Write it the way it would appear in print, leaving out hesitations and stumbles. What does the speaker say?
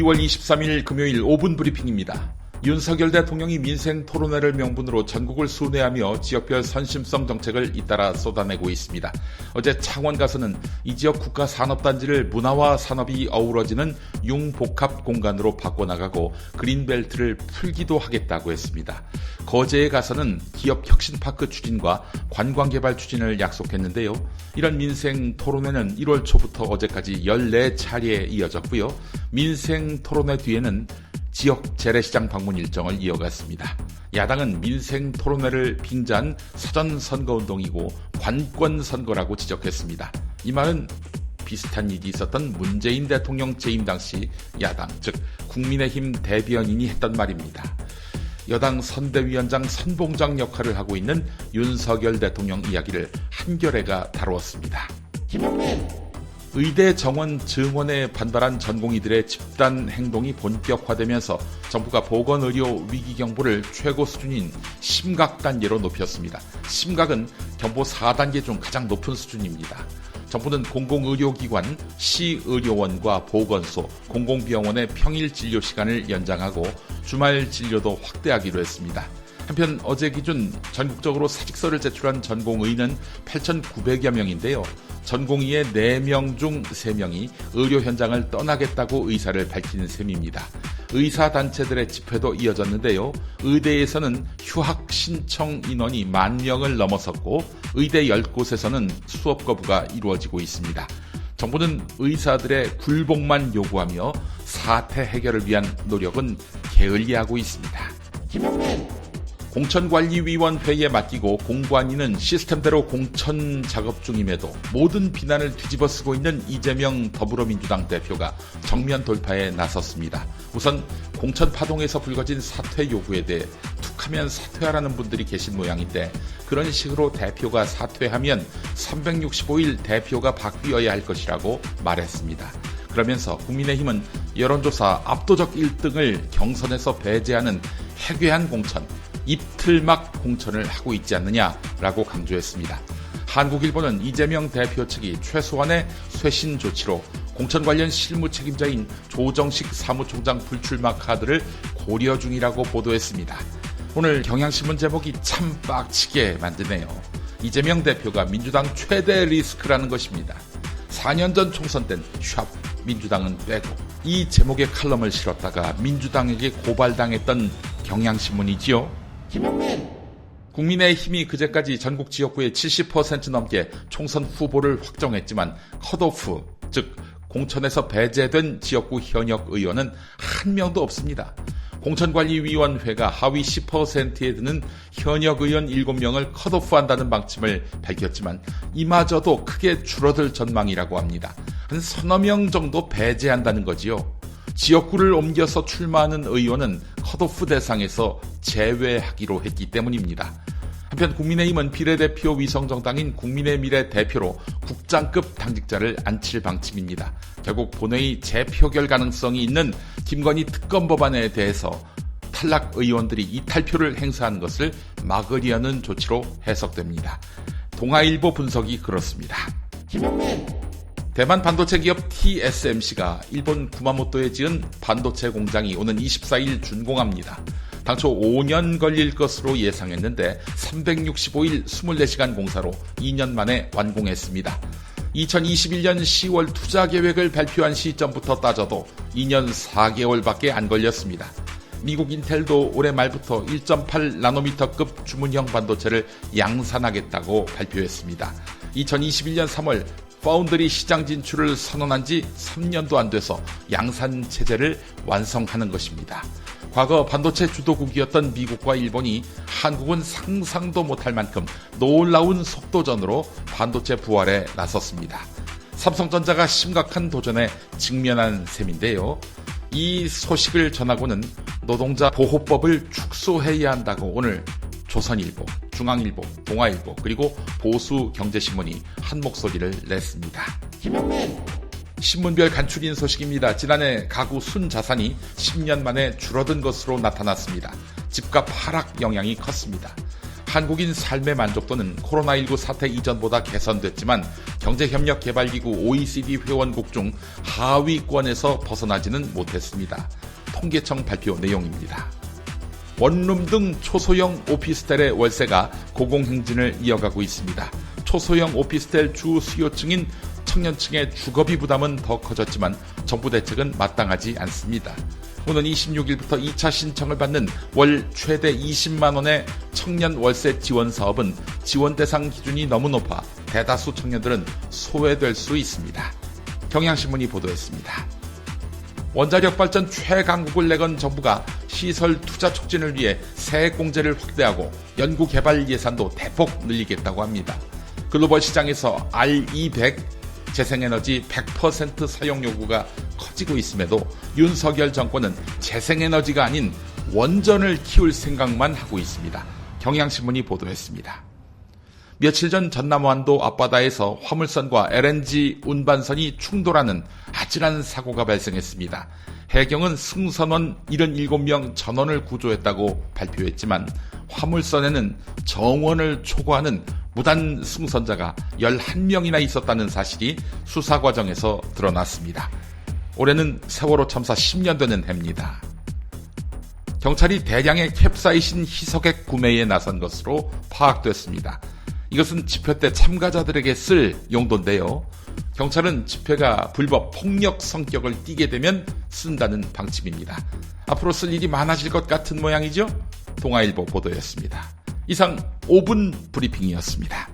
2월 23일 금요일 5분 브리핑입니다. 윤석열 대통령이 민생 토론회를 명분으로 전국을 순회하며 지역별 선심성 정책을 잇따라 쏟아내고 있습니다. 어제 창원 가서는 이 지역 국가산업단지를 문화와 산업이 어우러지는 융복합 공간으로 바꿔나가고 그린벨트를 풀기도 하겠다고 했습니다. 거제에 가서는 기업혁신파크 추진과 관광개발 추진을 약속했는데요. 이런 민생 토론회는 1월 초부터 어제까지 14차례에 이어졌고요. 민생 토론회 뒤에는 지역 재래시장 방문 일정을 이어갔습니다. 야당은 민생 토론회를 빙자한 사전선거운동이고 관권선거라고 지적했습니다. 이 말은 비슷한 일이 있었던 문재인 대통령 재임 당시 야당, 즉 국민의힘 대변인이 했던 말입니다. 여당 선대위원장 선봉장 역할을 하고 있는 윤석열 대통령 이야기를 한겨레가 다루었습니다. 김영민 의대 정원 증원에 반발한 전공의들의 집단 행동이 본격화되면서 정부가 보건의료 위기경보를 최고 수준인 심각 단계로 높였습니다. 심각은 경보 4단계 중 가장 높은 수준입니다. 정부는 공공의료기관, 시의료원과 보건소, 공공병원의 평일 진료 시간을 연장하고 주말 진료도 확대하기로 했습니다. 한편 어제 기준 전국적으로 사직서를 제출한 전공의는 8,900여 명인데요. 전공의의 4명 중 3명이 의료 현장을 떠나겠다고 의사를 밝힌 셈입니다. 의사단체들의 집회도 이어졌는데요. 의대에서는 휴학 신청 인원이 10,000명을 넘어섰고 의대 10곳에서는 수업 거부가 이루어지고 있습니다. 정부는 의사들의 굴복만 요구하며 사태 해결을 위한 노력은 게을리하고 있습니다. 김영민 공천관리위원회에 맡기고 공관위는 시스템대로 공천 작업 중임에도 모든 비난을 뒤집어쓰고 있는 이재명 더불어민주당 대표가 정면 돌파에 나섰습니다. 우선 공천 파동에서 불거진 사퇴 요구에 대해 툭하면 사퇴하라는 분들이 계신 모양인데 그런 식으로 대표가 사퇴하면 365일 대표가 바뀌어야 할 것이라고 말했습니다. 그러면서 국민의힘은 여론조사 압도적 1등을 경선에서 배제하는 해괴한 공천, 입틀막 공천을 하고 있지 않느냐라고 강조했습니다. 한국일보는 이재명 대표 측이 최소한의 쇄신 조치로 공천 관련 실무 책임자인 조정식 사무총장 불출마 카드를 고려 중이라고 보도했습니다. 오늘 경향신문 제목이 참 빡치게 만드네요. 이재명 대표가 민주당 최대 리스크라는 것입니다. 4년 전 총선 땐 샵 민주당은 빼고 이 제목의 칼럼을 실었다가 민주당에게 고발당했던 경향신문이지요. 김영민 국민의힘이 그제까지 전국 지역구의 70% 넘게 총선 후보를 확정했지만 컷오프, 즉 공천에서 배제된 지역구 현역 의원은 한 명도 없습니다. 공천관리위원회가 하위 10%에 드는 현역 의원 7명을 컷오프한다는 방침을 밝혔지만 이마저도 크게 줄어들 전망이라고 합니다. 한 서너 명 정도 배제한다는 거지요. 지역구를 옮겨서 출마하는 의원은 컷오프 대상에서 제외하기로 했기 때문입니다. 한편 국민의힘은 비례대표 위성정당인 국민의미래 대표로 국장급 당직자를 앉힐 방침입니다. 결국 본회의 재표결 가능성이 있는 김건희 특검 법안에 대해서 탈락 의원들이 이탈표를 행사한 것을 막으려는 조치로 해석됩니다. 동아일보 분석이 그렇습니다. 김영민 대만 반도체 기업 TSMC가 일본 구마모토에 지은 반도체 공장이 오는 24일 준공합니다. 당초 5년 걸릴 것으로 예상했는데 365일 24시간 공사로 2년 만에 완공했습니다. 2021년 10월 투자 계획을 발표한 시점부터 따져도 2년 4개월밖에 안 걸렸습니다. 미국 인텔도 올해 말부터 1.8나노미터급 주문형 반도체를 양산하겠다고 발표했습니다. 2021년 3월 파운드리 시장 진출을 선언한 지 3년도 안 돼서 양산 체제를 완성하는 것입니다. 과거 반도체 주도국이었던 미국과 일본이 한국은 상상도 못할 만큼 놀라운 속도전으로 반도체 부활에 나섰습니다. 삼성전자가 심각한 도전에 직면한 셈인데요. 이 소식을 전하고는 노동자 보호법을 축소해야 한다고 오늘 조선일보, 중앙일보, 동아일보 그리고 보수경제신문이 한 목소리를 냈습니다. 김영민 신문별 간추린 소식입니다. 지난해 가구 순자산이 10년 만에 줄어든 것으로 나타났습니다. 집값 하락 영향이 컸습니다. 한국인 삶의 만족도는 코로나19 사태 이전보다 개선됐지만 경제협력개발기구 OECD 회원국 중 하위권에서 벗어나지는 못했습니다. 통계청 발표 내용입니다. 원룸 등 초소형 오피스텔의 월세가 고공행진을 이어가고 있습니다. 초소형 오피스텔 주 수요층인 청년층의 주거비 부담은 더 커졌지만 정부 대책은 마땅하지 않습니다. 오는 26일부터 2차 신청을 받는 월 최대 20만 원의 청년 월세 지원 사업은 지원 대상 기준이 너무 높아 대다수 청년들은 소외될 수 있습니다. 경향신문이 보도했습니다. 원자력 발전 최강국을 내건 정부가 시설 투자 촉진을 위해 세액공제를 확대하고 연구개발 예산도 대폭 늘리겠다고 합니다. 글로벌 시장에서 R200 재생에너지 100% 사용 요구가 커지고 있음에도 윤석열 정권은 재생에너지가 아닌 원전을 키울 생각만 하고 있습니다. 경향신문이 보도했습니다. 며칠 전 전남완도 앞바다에서 화물선과 LNG 운반선이 충돌하는 아찔한 사고가 발생했습니다. 해경은 승선원 77명 전원을 구조했다고 발표했지만 화물선에는 정원을 초과하는 무단 승선자가 11명이나 있었다는 사실이 수사 과정에서 드러났습니다. 올해는 세월호 참사 10년 되는 해입니다. 경찰이 대량의 캡사이신 희석액 구매에 나선 것으로 파악됐습니다. 이것은 집회 때 참가자들에게 쓸 용도인데요. 경찰은 집회가 불법 폭력 성격을 띠게 되면 쓴다는 방침입니다. 앞으로 쓸 일이 많아질 것 같은 모양이죠? 동아일보 보도였습니다. 이상 5분 브리핑이었습니다.